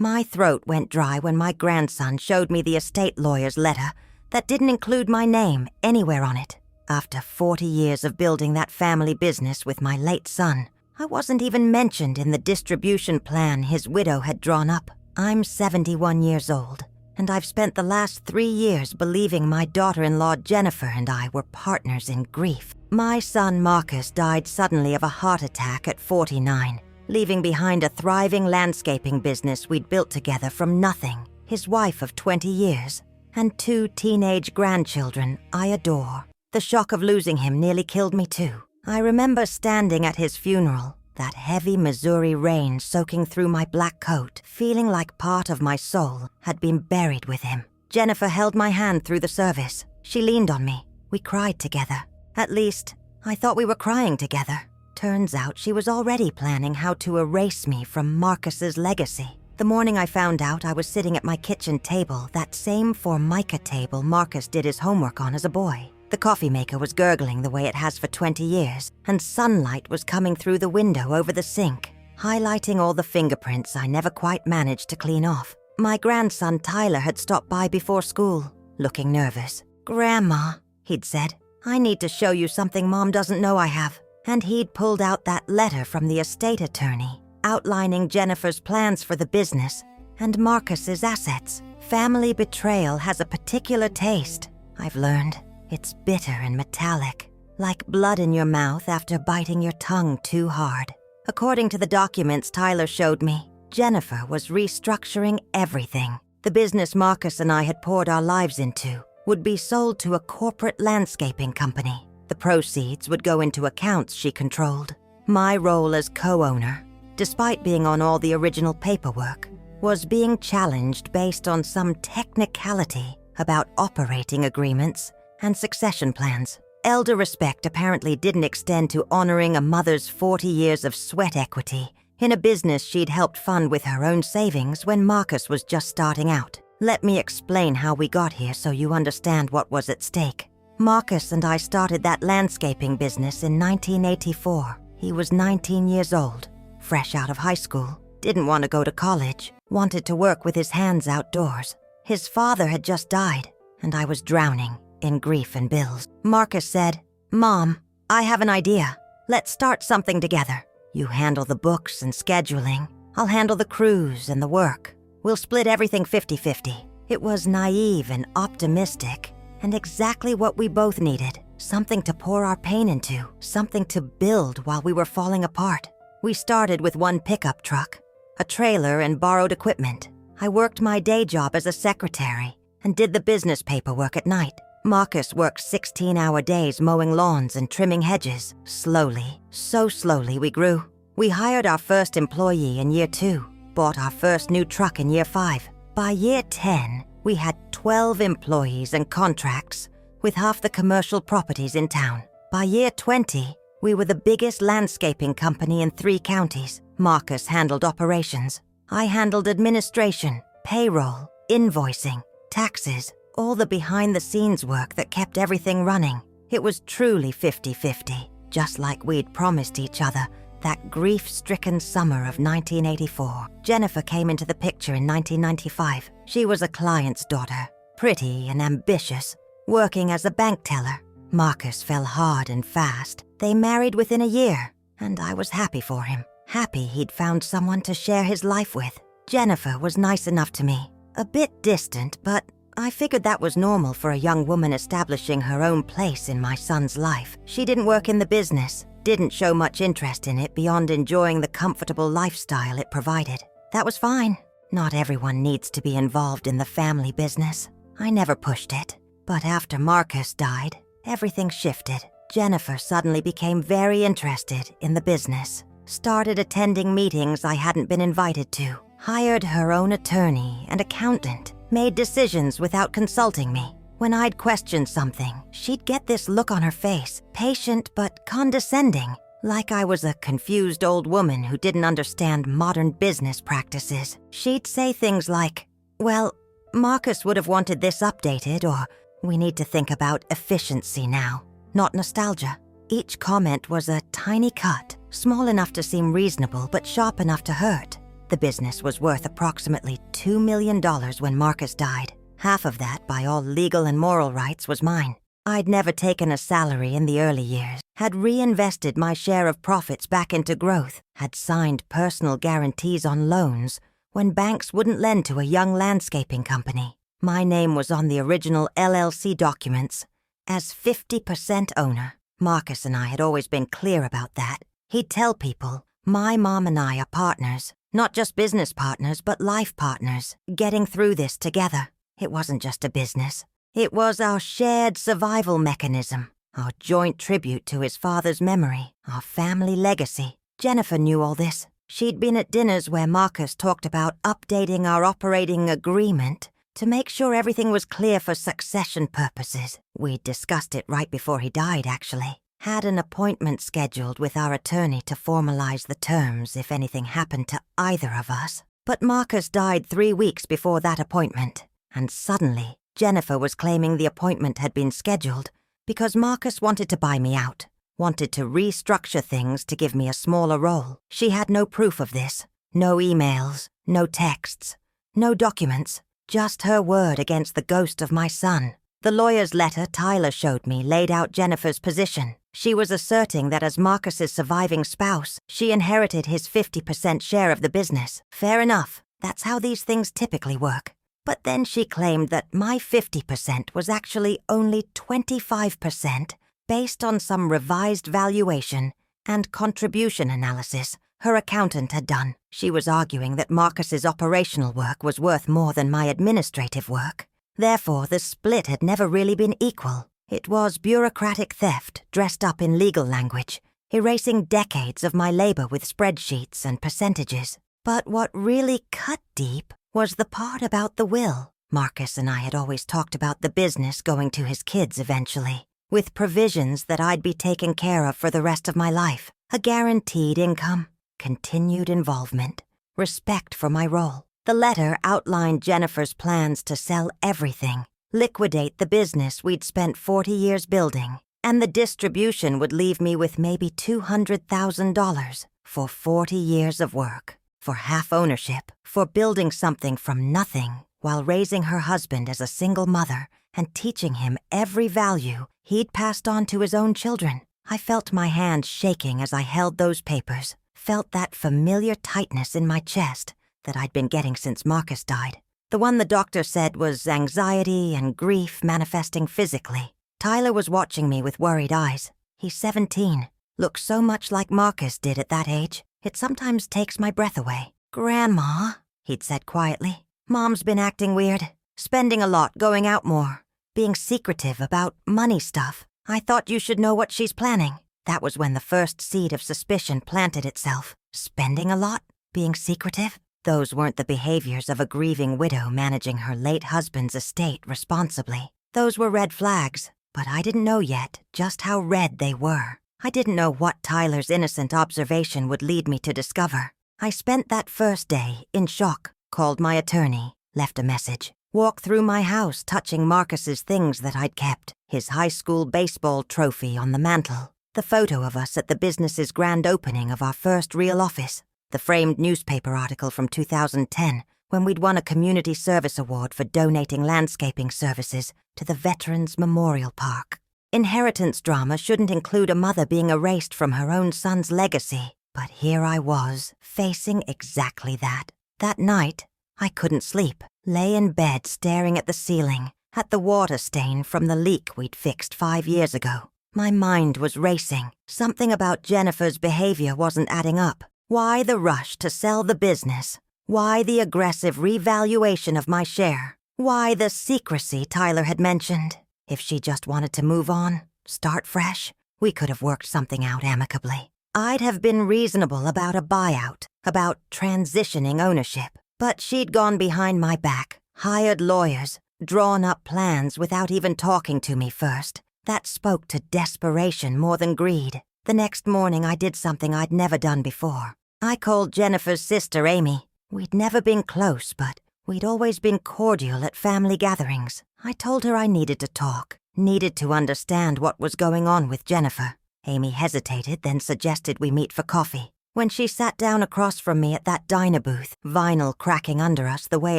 My throat went dry when my grandson showed me the estate lawyer's letter that didn't include my name anywhere on it. After 40 years of building that family business with my late son, I wasn't even mentioned in the distribution plan his widow had drawn up. I'm 71 years old, and I've spent the last 3 years believing my daughter-in-law Jennifer and I were partners in grief. My son Marcus died suddenly of a heart attack at 49, leaving behind a thriving landscaping business we'd built together from nothing, his wife of 20 years, and 2 teenage grandchildren I adore. The shock of losing him nearly killed me too. I remember standing at his funeral, that heavy Missouri rain soaking through my black coat, feeling like part of my soul had been buried with him. Jennifer held my hand through the service. She leaned on me. We cried together. At least, I thought we were crying together. Turns out she was already planning how to erase me from Marcus's legacy. The morning I found out, I was sitting at my kitchen table, that same Formica table Marcus did his homework on as a boy. The coffee maker was gurgling the way it has for 20 years, and sunlight was coming through the window over the sink, highlighting all the fingerprints I never quite managed to clean off. My grandson Tyler had stopped by before school, looking nervous. "Grandma," he'd said, "I need to show you something Mom doesn't know I have." And he'd pulled out that letter from the estate attorney, outlining Jennifer's plans for the business and Marcus's assets. Family betrayal has a particular taste, I've learned. It's bitter and metallic, like blood in your mouth after biting your tongue too hard. According to the documents Tyler showed me, Jennifer was restructuring everything. The business Marcus and I had poured our lives into would be sold to a corporate landscaping company. The proceeds would go into accounts she controlled. My role as co-owner, despite being on all the original paperwork, was being challenged based on some technicality about operating agreements and succession plans. Elder respect apparently didn't extend to honoring a mother's 40 years of sweat equity in a business she'd helped fund with her own savings when Marcus was just starting out. Let me explain how we got here so you understand what was at stake. Marcus and I started that landscaping business in 1984. He was 19 years old, fresh out of high school, didn't want to go to college, wanted to work with his hands outdoors. His father had just died, and I was drowning in grief and bills. Marcus said, "Mom, I have an idea. Let's start something together. You handle the books and scheduling. I'll handle the crews and the work. We'll split everything 50-50. It was naive and optimistic, and exactly what we both needed. Something to pour our pain into, something to build while we were falling apart. We started with one pickup truck, a trailer, and borrowed equipment. I worked my day job as a secretary and did the business paperwork at night. Marcus worked 16-hour days mowing lawns and trimming hedges. Slowly, so slowly we grew. We hired our first employee in year 2, bought our first new truck in year 5. By year 10, we had 12 employees and contracts with half the commercial properties in town. By year 20, we were the biggest landscaping company in 3 counties. Marcus handled operations. I handled administration, payroll, invoicing, taxes, all the behind-the-scenes work that kept everything running. It was truly 50-50, just like we'd promised each other that grief-stricken summer of 1984. Jennifer came into the picture in 1995. She was a client's daughter, pretty and ambitious, working as a bank teller. Marcus fell hard and fast. They married within a year, and I was happy for him. Happy he'd found someone to share his life with. Jennifer was nice enough to me. A bit distant, but I figured that was normal for a young woman establishing her own place in my son's life. She didn't work in the business, didn't show much interest in it beyond enjoying the comfortable lifestyle it provided. That was fine. Not everyone needs to be involved in the family business. I never pushed it. But after Marcus died, everything shifted. Jennifer suddenly became very interested in the business, started attending meetings I hadn't been invited to, hired her own attorney and accountant, made decisions without consulting me. When I'd question something, she'd get this look on her face, patient but condescending, like I was a confused old woman who didn't understand modern business practices. She'd say things like, "Well, Marcus would have wanted this updated," or "We need to think about efficiency now, not nostalgia." Each comment was a tiny cut, small enough to seem reasonable but sharp enough to hurt. The business was worth approximately $2 million when Marcus died. Half of that, by all legal and moral rights, was mine. I'd never taken a salary in the early years, had reinvested my share of profits back into growth, had signed personal guarantees on loans when banks wouldn't lend to a young landscaping company. My name was on the original LLC documents as 50% owner. Marcus and I had always been clear about that. He'd tell people, my mom and I are partners, not just business partners, but life partners, getting through this together. It wasn't just a business. It was our shared survival mechanism, our joint tribute to his father's memory, our family legacy. Jennifer knew all this. She'd been at dinners where Marcus talked about updating our operating agreement to make sure everything was clear for succession purposes. We'd discussed it right before he died, actually. Had an appointment scheduled with our attorney to formalize the terms if anything happened to either of us. But Marcus died 3 weeks before that appointment, and suddenly, Jennifer was claiming the appointment had been scheduled because Marcus wanted to buy me out, wanted to restructure things to give me a smaller role. She had no proof of this, no emails, no texts, no documents, just her word against the ghost of my son. The lawyer's letter Tyler showed me laid out Jennifer's position. She was asserting that as Marcus's surviving spouse, she inherited his 50% share of the business. Fair enough, that's how these things typically work. But then she claimed that my 50% was actually only 25% based on some revised valuation and contribution analysis her accountant had done. She was arguing that Marcus's operational work was worth more than my administrative work. Therefore, the split had never really been equal. It was bureaucratic theft dressed up in legal language, erasing decades of my labor with spreadsheets and percentages. But what really cut deep was the part about the will. Marcus and I had always talked about the business going to his kids eventually, with provisions that I'd be taken care of for the rest of my life. A guaranteed income, continued involvement, respect for my role. The letter outlined Jennifer's plans to sell everything, liquidate the business we'd spent 40 years building, and the distribution would leave me with maybe $200,000 for 40 years of work. For half ownership, for building something from nothing while raising her husband as a single mother and teaching him every value he'd passed on to his own children. I felt my hand shaking as I held those papers, felt that familiar tightness in my chest that I'd been getting since Marcus died. The one the doctor said was anxiety and grief manifesting physically. Tyler was watching me with worried eyes. He's 17, looks so much like Marcus did at that age. It sometimes takes my breath away. "Grandma," he'd said quietly, "Mom's been acting weird, spending a lot, going out more, being secretive about money stuff. I thought you should know what she's planning." That was when the first seed of suspicion planted itself. Spending a lot? Being secretive? Those weren't the behaviors of a grieving widow managing her late husband's estate responsibly. Those were red flags, but I didn't know yet just how red they were. I didn't know what Tyler's innocent observation would lead me to discover. I spent that first day in shock, called my attorney, left a message, walked through my house touching Marcus's things that I'd kept, his high school baseball trophy on the mantle, the photo of us at the business's grand opening of our first real office, the framed newspaper article from 2010 when we'd won a community service award for donating landscaping services to the Veterans Memorial Park. Inheritance drama shouldn't include a mother being erased from her own son's legacy, but here I was, facing exactly that. That night, I couldn't sleep, lay in bed staring at the ceiling, at the water stain from the leak we'd fixed 5 years ago. My mind was racing. Something about Jennifer's behavior wasn't adding up. Why the rush to sell the business? Why the aggressive revaluation of my share? Why the secrecy Tyler had mentioned? If she just wanted to move on, start fresh, we could have worked something out amicably. I'd have been reasonable about a buyout, about transitioning ownership. But she'd gone behind my back, hired lawyers, drawn up plans without even talking to me first. That spoke to desperation more than greed. The next morning I did something I'd never done before. I called Jennifer's sister, Amy. We'd never been close, but we'd always been cordial at family gatherings. I told her I needed to talk, needed to understand what was going on with Jennifer. Amy hesitated, then suggested we meet for coffee. When she sat down across from me at that diner booth, vinyl cracking under us the way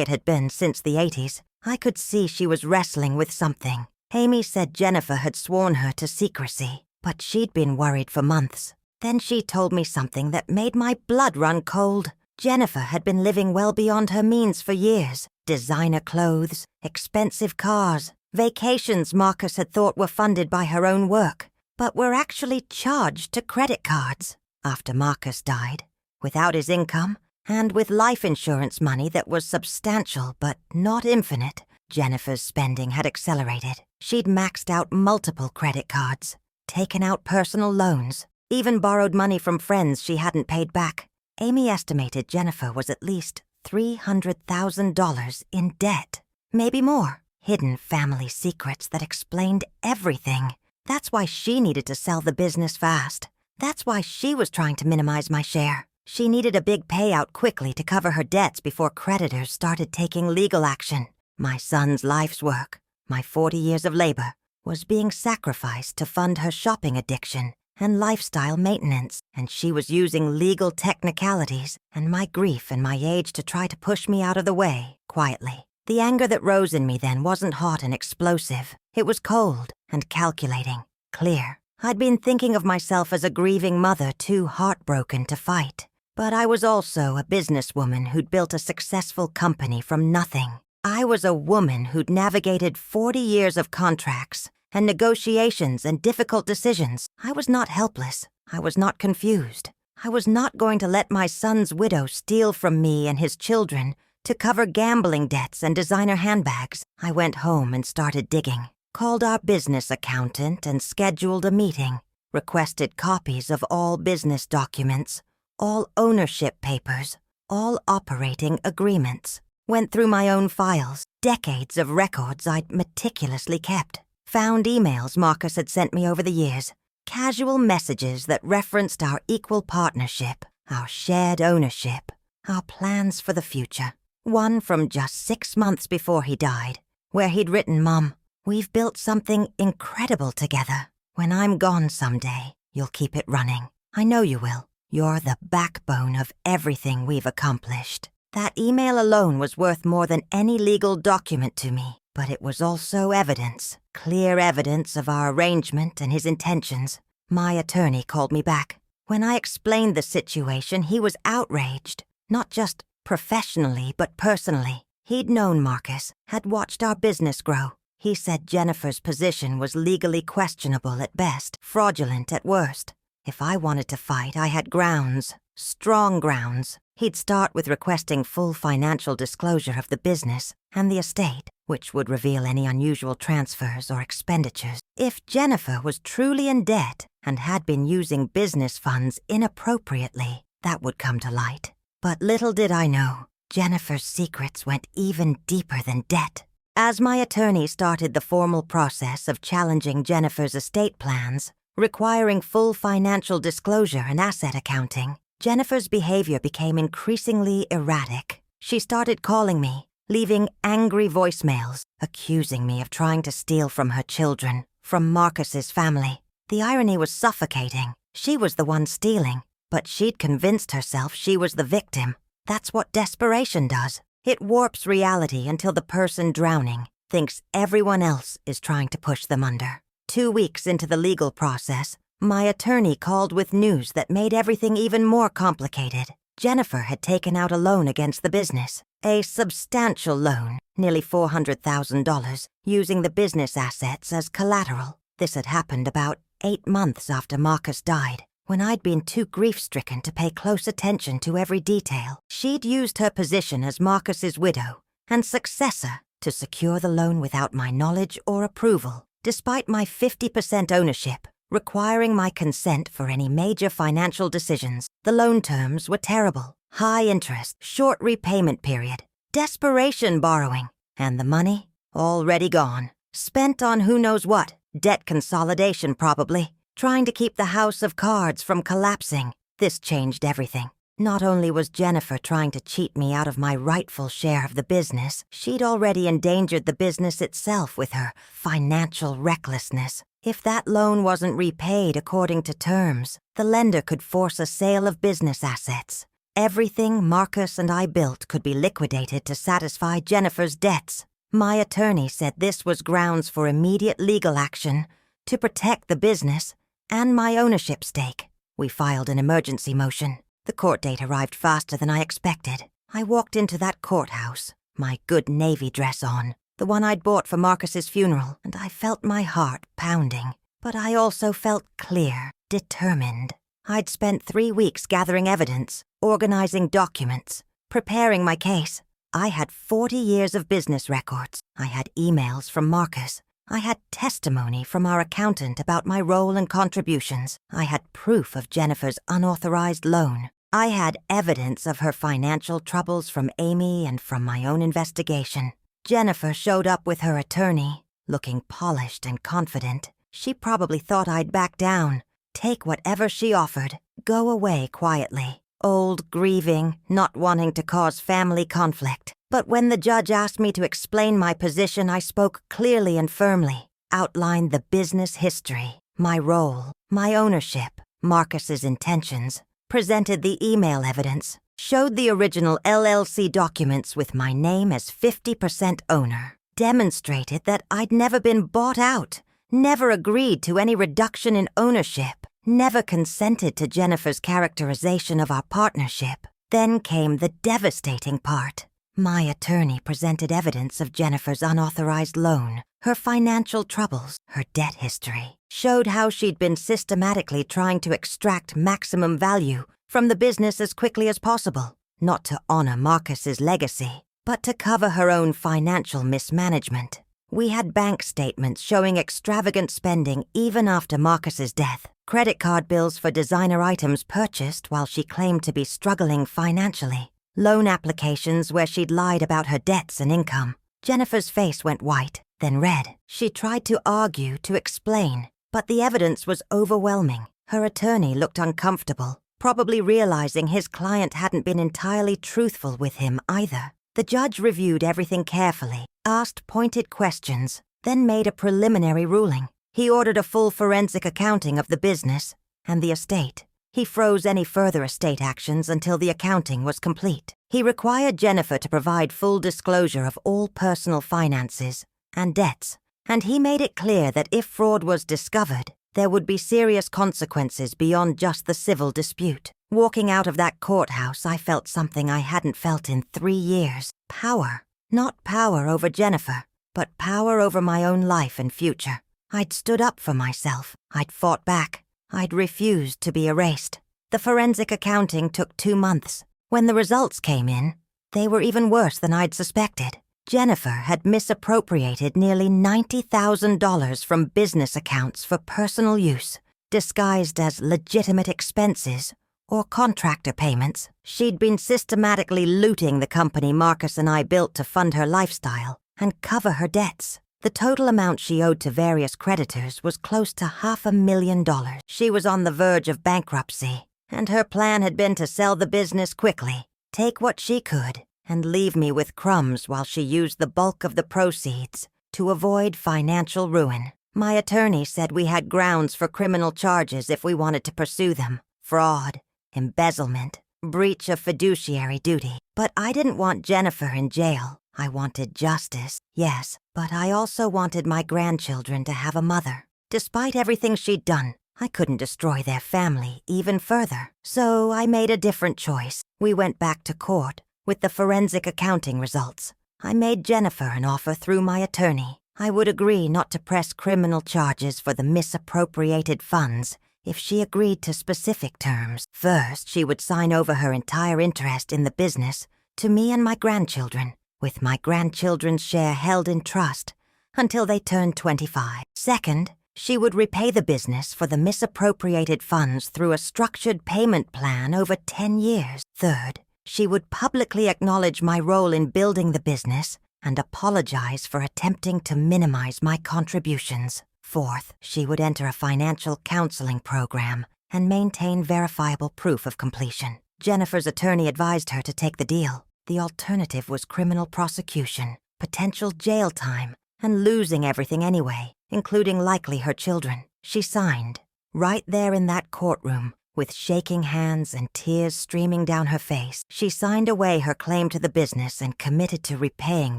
it had been since the 80s, I could see she was wrestling with something. Amy said Jennifer had sworn her to secrecy, but she'd been worried for months. Then she told me something that made my blood run cold. Jennifer had been living well beyond her means for years. Designer clothes, expensive cars, vacations Marcus had thought were funded by her own work, but were actually charged to credit cards. After Marcus died, without his income, and with life insurance money that was substantial but not infinite, Jennifer's spending had accelerated. She'd maxed out multiple credit cards, taken out personal loans, even borrowed money from friends she hadn't paid back. Amy estimated Jennifer was at least $300,000 in debt, maybe more. Hidden family secrets that explained everything. That's why she needed to sell the business fast. That's why she was trying to minimize my share. She needed a big payout quickly to cover her debts before creditors started taking legal action. My son's life's work, my 40 years of labor, was being sacrificed to fund her shopping addiction and lifestyle maintenance, and she was using legal technicalities and my grief and my age to try to push me out of the way, quietly. The anger that rose in me then wasn't hot and explosive. It was cold and calculating, clear. I'd been thinking of myself as a grieving mother too heartbroken to fight. But I was also a businesswoman who'd built a successful company from nothing. I was a woman who'd navigated 40 years of contracts and negotiations and difficult decisions. I was not helpless. I was not confused. I was not going to let my son's widow steal from me and his children to cover gambling debts and designer handbags. I went home and started digging. Called our business accountant and scheduled a meeting. Requested copies of all business documents, all ownership papers, all operating agreements. Went through my own files, decades of records I'd meticulously kept. Found emails Marcus had sent me over the years. Casual messages that referenced our equal partnership, our shared ownership, our plans for the future. One from just 6 months before he died, where he'd written, "Mom, we've built something incredible together. When I'm gone someday, you'll keep it running. I know you will. You're the backbone of everything we've accomplished." That email alone was worth more than any legal document to me, but it was also evidence, clear evidence of our arrangement and his intentions. My attorney called me back. When I explained the situation, he was outraged, not just professionally, but personally. He'd known Marcus, had watched our business grow. He said Jennifer's position was legally questionable at best, fraudulent at worst. If I wanted to fight, I had grounds, strong grounds. He'd start with requesting full financial disclosure of the business and the estate, which would reveal any unusual transfers or expenditures. If Jennifer was truly in debt and had been using business funds inappropriately, that would come to light. But little did I know, Jennifer's secrets went even deeper than debt. As my attorney started the formal process of challenging Jennifer's estate plans, requiring full financial disclosure and asset accounting, Jennifer's behavior became increasingly erratic. She started calling me, leaving angry voicemails, accusing me of trying to steal from her children, from Marcus's family. The irony was suffocating. She was the one stealing, but she'd convinced herself she was the victim. That's what desperation does. It warps reality until the person drowning thinks everyone else is trying to push them under. 2 weeks into the legal process, my attorney called with news that made everything even more complicated. Jennifer had taken out a loan against the business, a substantial loan, nearly $400,000, using the business assets as collateral. This had happened about 8 months after Marcus died, when I'd been too grief-stricken to pay close attention to every detail. She'd used her position as Marcus's widow and successor to secure the loan without my knowledge or approval, despite my 50% ownership, requiring my consent for any major financial decisions. The loan terms were terrible. High interest, short repayment period, desperation borrowing, and the money already gone. Spent on who knows what, debt consolidation probably, trying to keep the house of cards from collapsing. This changed everything. Not only was Jennifer trying to cheat me out of my rightful share of the business, she'd already endangered the business itself with her financial recklessness. If that loan wasn't repaid according to terms, the lender could force a sale of business assets. Everything Marcus and I built could be liquidated to satisfy Jennifer's debts. My attorney said this was grounds for immediate legal action to protect the business and my ownership stake. We filed an emergency motion. The court date arrived faster than I expected. I walked into that courthouse, my good Navy dress on, the one I'd bought for Marcus's funeral, and I felt my heart pounding. But I also felt clear, determined. I'd spent 3 weeks gathering evidence, organizing documents, preparing my case. I had 40 years of business records. I had emails from Marcus. I had testimony from our accountant about my role and contributions. I had proof of Jennifer's unauthorized loan. I had evidence of her financial troubles from Amy and from my own investigation. Jennifer showed up with her attorney, looking polished and confident. She probably thought I'd back down, take whatever she offered, go away quietly. Old, grieving, not wanting to cause family conflict. But when the judge asked me to explain my position, I spoke clearly and firmly, outlined the business history, my role, my ownership, Marcus's intentions, presented the email evidence, showed the original LLC documents with my name as 50% owner, demonstrated that I'd never been bought out, never agreed to any reduction in ownership, never consented to Jennifer's characterization of our partnership. Then came the devastating part. My attorney presented evidence of Jennifer's unauthorized loan, her financial troubles, her debt history, showed how she'd been systematically trying to extract maximum value from the business as quickly as possible, not to honor Marcus's legacy, but to cover her own financial mismanagement. We had bank statements showing extravagant spending even after Marcus's death, credit card bills for designer items purchased while she claimed to be struggling financially, loan applications where she'd lied about her debts and income. Jennifer's face went white, then red. She tried to argue, to explain, but the evidence was overwhelming. Her attorney looked uncomfortable, probably realizing his client hadn't been entirely truthful with him either. The judge reviewed everything carefully, asked pointed questions, then made a preliminary ruling. He ordered a full forensic accounting of the business and the estate. He froze any further estate actions until the accounting was complete. He required Jennifer to provide full disclosure of all personal finances and debts, and he made it clear that if fraud was discovered, there would be serious consequences beyond just the civil dispute. Walking out of that courthouse, I felt something I hadn't felt in 3 years. Power. Not power over Jennifer, but power over my own life and future. I'd stood up for myself. I'd fought back. I'd refused to be erased. The forensic accounting took 2 months. When the results came in, they were even worse than I'd suspected. Jennifer had misappropriated nearly $90,000 from business accounts for personal use, disguised as legitimate expenses or contractor payments. She'd been systematically looting the company Marcus and I built to fund her lifestyle and cover her debts. The total amount she owed to various creditors was close to $500,000. She was on the verge of bankruptcy, and her plan had been to sell the business quickly, take what she could, and leave me with crumbs while she used the bulk of the proceeds to avoid financial ruin. My attorney said we had grounds for criminal charges if we wanted to pursue them: fraud, embezzlement, breach of fiduciary duty. But I didn't want Jennifer in jail. I wanted justice, yes, but I also wanted my grandchildren to have a mother. Despite everything she'd done, I couldn't destroy their family even further. So I made a different choice. We went back to court with the forensic accounting results. I made Jennifer an offer through my attorney. I would agree not to press criminal charges for the misappropriated funds if she agreed to specific terms. First, she would sign over her entire interest in the business to me and my grandchildren, with my grandchildren's share held in trust until they turned 25. Second, she would repay the business for the misappropriated funds through a structured payment plan over 10 years. Third, she would publicly acknowledge my role in building the business and apologize for attempting to minimize my contributions. Fourth, she would enter a financial counseling program and maintain verifiable proof of completion. Jennifer's attorney advised her to take the deal. The alternative was criminal prosecution, potential jail time, and losing everything anyway. including likely her children. She signed, right there in that courtroom, with shaking hands and tears streaming down her face. She signed away her claim to the business and committed to repaying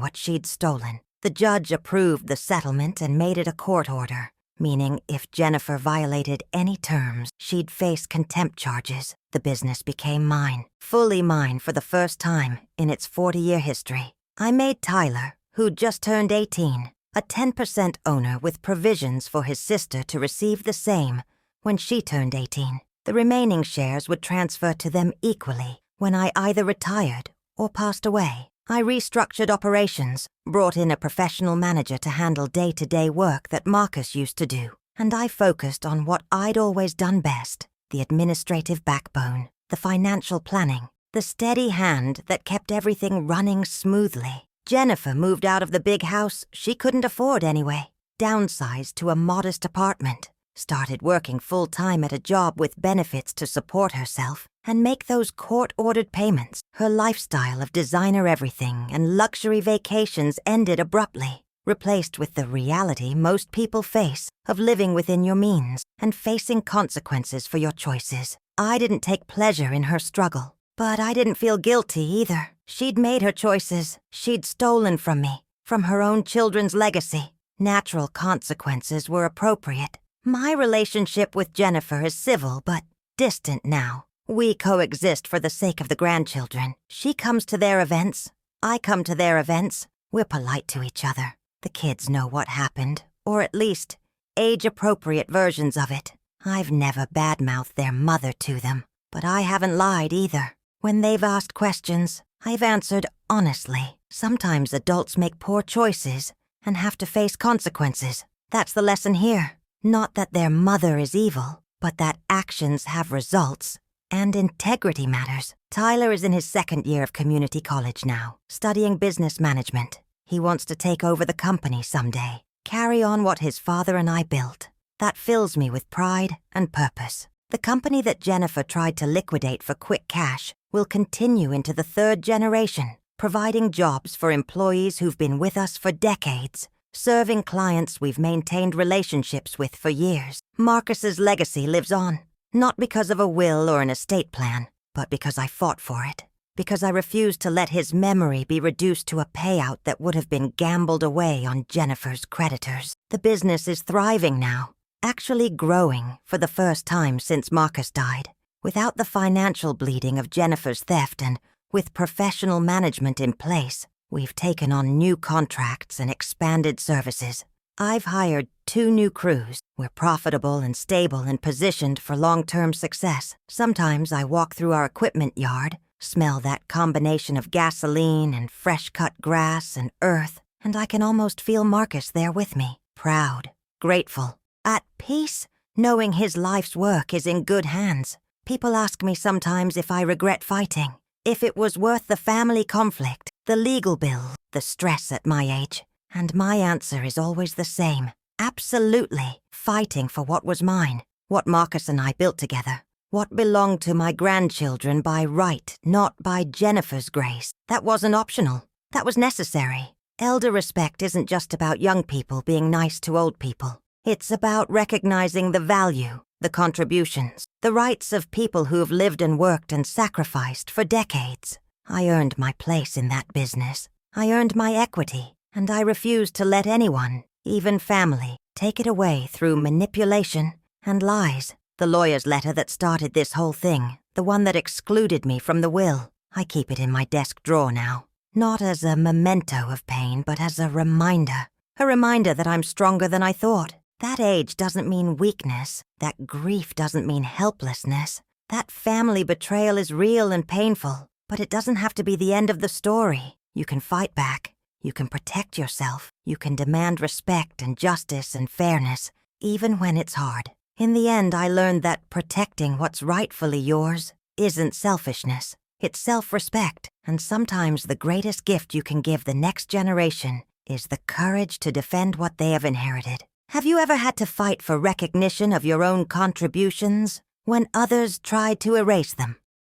what she'd stolen. The judge approved the settlement and made it a court order, meaning if Jennifer violated any terms, she'd face contempt charges. The business became mine, fully mine for the first time in its 40-year history. I made Tyler, who'd just turned 18, a 10% owner with provisions for his sister to receive the same when she turned 18. The remaining shares would transfer to them equally when I either retired or passed away. I restructured operations, brought in a professional manager to handle day-to-day work that Marcus used to do, and I focused on what I'd always done best, the administrative backbone, the financial planning, the steady hand that kept everything running smoothly. Jennifer moved out of the big house she couldn't afford anyway, downsized to a modest apartment, started working full-time at a job with benefits to support herself and make those court-ordered payments. Her lifestyle of designer everything and luxury vacations ended abruptly, replaced with the reality most people face of living within your means and facing consequences for your choices. I didn't take pleasure in her struggle, but I didn't feel guilty either. She'd made her choices. She'd stolen from me, from her own children's legacy. Natural consequences were appropriate. My relationship with Jennifer is civil but distant now. We coexist for the sake of the grandchildren. She comes to their events. I come to their events. We're polite to each other. The kids know what happened, or at least age-appropriate versions of it. I've never badmouthed their mother to them, but I haven't lied either. When they've asked questions, I've answered honestly. Sometimes adults make poor choices and have to face consequences. That's the lesson here. Not that their mother is evil, but that actions have results. And integrity matters. Tyler is in his second year of community college now, studying business management. He wants to take over the company someday, carry on what his father and I built. That fills me with pride and purpose. The company that Jennifer tried to liquidate for quick cash will continue into the third generation, providing jobs for employees who've been with us for decades, serving clients we've maintained relationships with for years. Marcus's legacy lives on. Not because of a will or an estate plan, but because I fought for it. Because I refused to let his memory be reduced to a payout that would have been gambled away on Jennifer's creditors. The business is thriving now, actually growing for the first time since Marcus died. Without the financial bleeding of Jennifer's theft and with professional management in place, we've taken on new contracts and expanded services. I've hired 2 new crews. We're profitable and stable and positioned for long-term success. Sometimes I walk through our equipment yard, smell that combination of gasoline and fresh-cut grass and earth, and I can almost feel Marcus there with me, proud, grateful, at peace, knowing his life's work is in good hands. People ask me sometimes if I regret fighting, if it was worth the family conflict, the legal bill, the stress at my age. And my answer is always the same. Absolutely. Fighting for what was mine, what Marcus and I built together, what belonged to my grandchildren by right, not by Jennifer's grace. That wasn't optional. That was necessary. Elder respect isn't just about young people being nice to old people. It's about recognizing the value, the contributions, the rights of people who've lived and worked and sacrificed for decades. I earned my place in that business. I earned my equity. And I refuse to let anyone, even family, take it away through manipulation and lies. The lawyer's letter that started this whole thing, the one that excluded me from the will, I keep it in my desk drawer now. Not as a memento of pain, but as a reminder. A reminder that I'm stronger than I thought. That age doesn't mean weakness. That grief doesn't mean helplessness. That family betrayal is real and painful, but it doesn't have to be the end of the story. You can fight back. You can protect yourself. You can demand respect and justice and fairness, even when it's hard. In the end, I learned that protecting what's rightfully yours isn't selfishness. It's self-respect. And sometimes the greatest gift you can give the next generation is the courage to defend what they have inherited. Have you ever had to fight for recognition of your own contributions when others tried to erase them?